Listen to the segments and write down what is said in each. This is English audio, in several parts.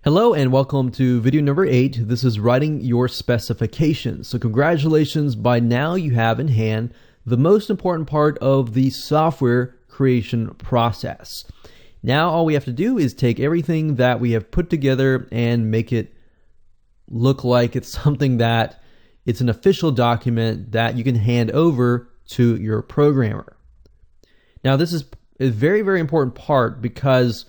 Hello and welcome to video number 8. This is writing your specifications. So congratulations, by now you have in hand the most important part of the software creation process. Now all we have to do is take everything that we have put together and make it look like it's something that it's an official document that you can hand over to your programmer. Now this is a very, very important part, because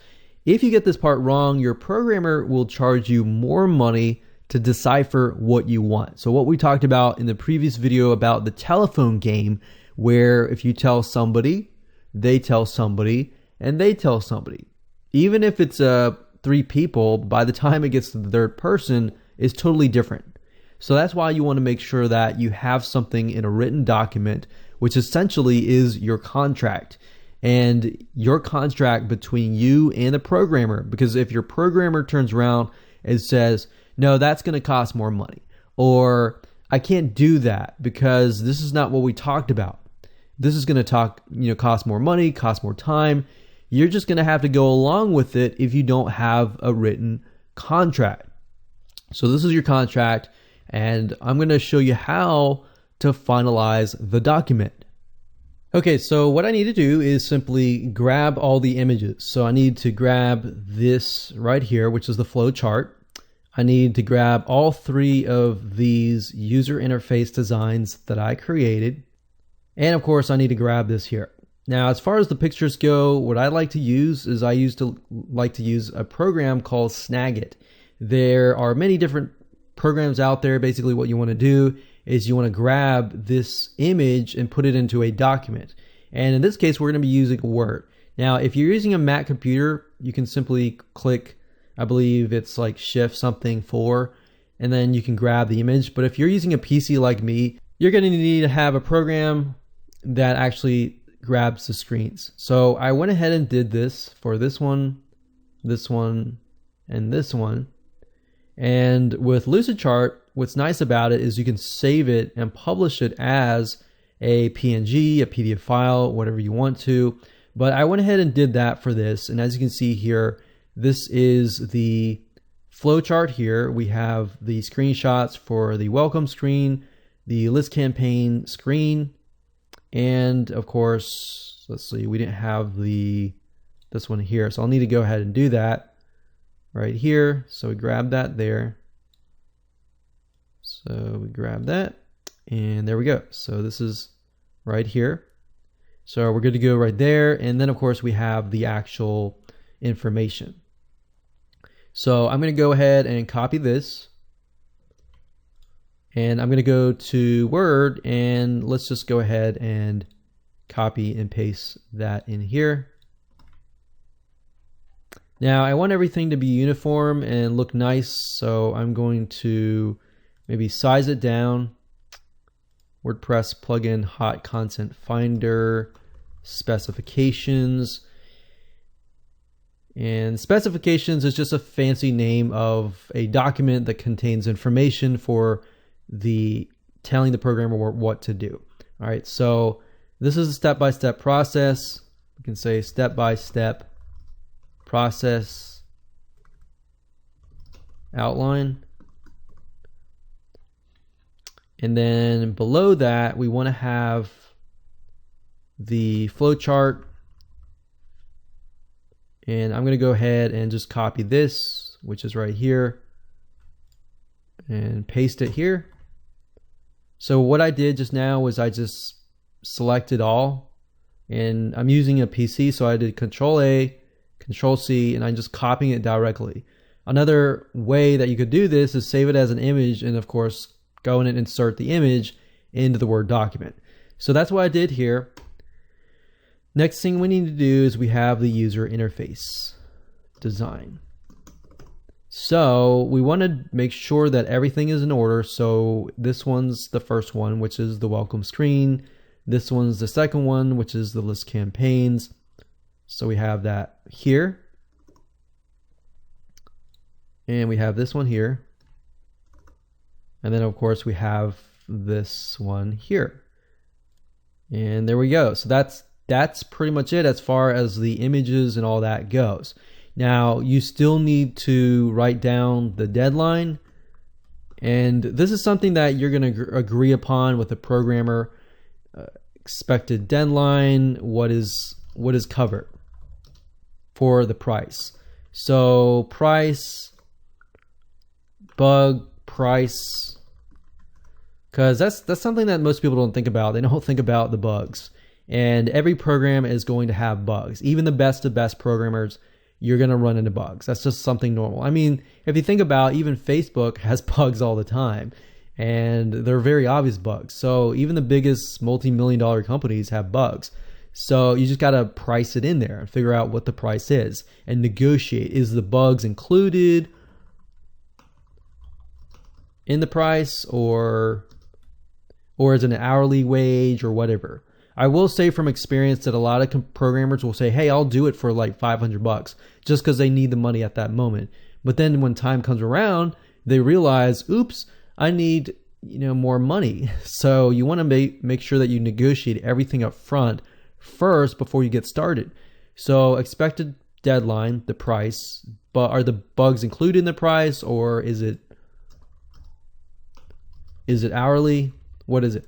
if you get this part wrong, your programmer will charge you more money to decipher what you want. So what we talked about in the previous video about the telephone game, where if you tell somebody, they tell somebody, and they tell somebody. Even if it's 3 people, by the time it gets to the third person, it's totally different. So that's why you want to make sure that you have something in a written document, which essentially is your contract. And your contract between you and the programmer, because if your programmer turns around and says, no, that's going to cost more money, or I can't do that because this is not what we talked about, this is going to cost more money, cost more time, you're just going to have to go along with it if you don't have a written contract. So this is your contract, and I'm going to show you how to finalize the document. Okay, so what I need to do is simply grab all the images. So I need to grab this right here, which is the flow chart. I need to grab all 3 of these user interface designs that I created. And of course, I need to grab this here. Now, as far as the pictures go, what I like to use is I like to use a program called Snagit. There are many different programs out there. Basically, what you want to do is you want to grab this image and put it into a document. And in this case, we're going to be using Word. Now, if you're using a Mac computer, you can simply click, I believe it's like Shift something 4, and then you can grab the image. But if you're using a PC like me, you're going to need to have a program that actually grabs the screens. So I went ahead and did this for this one, and this one. And with Lucidchart, what's nice about it is you can save it and publish it as a PNG, a PDF file, whatever you want to. But I went ahead and did that for this. And as you can see here, this is the flowchart here. We have the screenshots for the welcome screen, the list campaign screen, and of course, let's see, we didn't have this one here. So I'll need to go ahead and do that right here. So we grab that there. So we grab that, and there we go. So this is right here. So we're good to go right there. And then of course we have the actual information. So I'm going to go ahead and copy this, and I'm going to go to Word, and let's just go ahead and copy and paste that in here. Now I want everything to be uniform and look nice, so I'm going to maybe size it down. WordPress plugin, hot content finder, specifications. And specifications is just a fancy name of a document that contains information for telling the programmer what to do. All right, so this is a step-by-step process. We can say step-by-step process outline. And then below that, we want to have the flowchart. And I'm going to go ahead and just copy this, which is right here, and paste it here. So what I did just now was I just selected all, and I'm using a PC, so I did Control A, Control C, and I'm just copying it directly. Another way that you could do this is save it as an image, and of course go in and insert the image into the Word document. So that's what I did here. Next thing we need to do is we have the user interface design. So we want to make sure that everything is in order. So this one's the first one, which is the welcome screen. This one's the second one, which is the list campaigns. So we have that here. And we have this one here. And then of course we have this one here. And there we go. So that's pretty much it as far as the images and all that goes. Now, you still need to write down the deadline, and this is something that you're going to agree upon with the programmer. Expected deadline, what is covered for the price. So price, bug, price, because that's something that most people don't think about. They don't think about the bugs. And every program is going to have bugs. Even the best of best programmers, you're going to run into bugs. That's just something normal. I mean, if you think about, even Facebook has bugs all the time, and they're very obvious bugs. So even the biggest multi-million-dollar companies have bugs. So you just got to price it in there and figure out what the price is and negotiate. Is the bugs included in the price, or is it an hourly wage or whatever? I will say from experience that a lot of programmers will say, hey, I'll do it for like $500 just because they need the money at that moment. But then when time comes around, they realize, oops, I need more money. So you want to make sure that you negotiate everything up front first before you get started. So expected deadline, the price, but are the bugs included in the price, or is it hourly? What is it?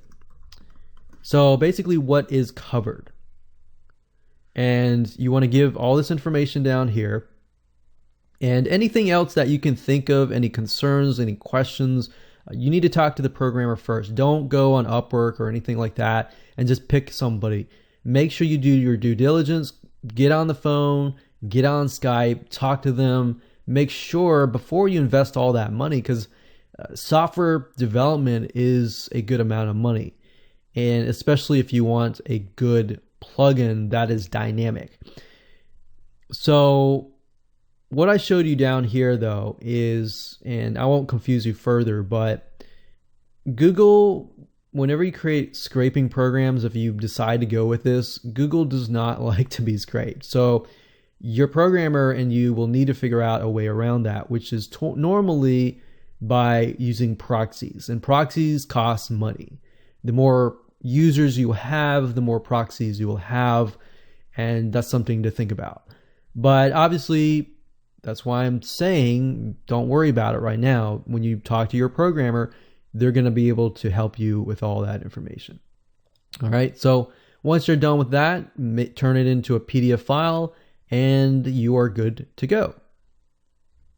So basically, what is covered? And you want to give all this information down here. And anything else that you can think of, any concerns, any questions, you need to talk to the programmer first. Don't go on Upwork or anything like that and just pick somebody. Make sure you do your due diligence. Get on the phone, get on Skype, talk to them. Make sure before you invest all that money, because software development is a good amount of money. And especially if you want a good plugin that is dynamic. So what I showed you down here though is, and I won't confuse you further, but Google, whenever you create scraping programs, if you decide to go with this, Google does not like to be scraped. So your programmer and you will need to figure out a way around that, which is normally by using proxies. And proxies cost money. The more users you have, the more proxies you will have, and that's something to think about. But obviously, that's why I'm saying don't worry about it right now. When you talk to your programmer, they're going to be able to help you with all that information. All right, so once you're done with that, turn it into a PDF file, and you are good to go.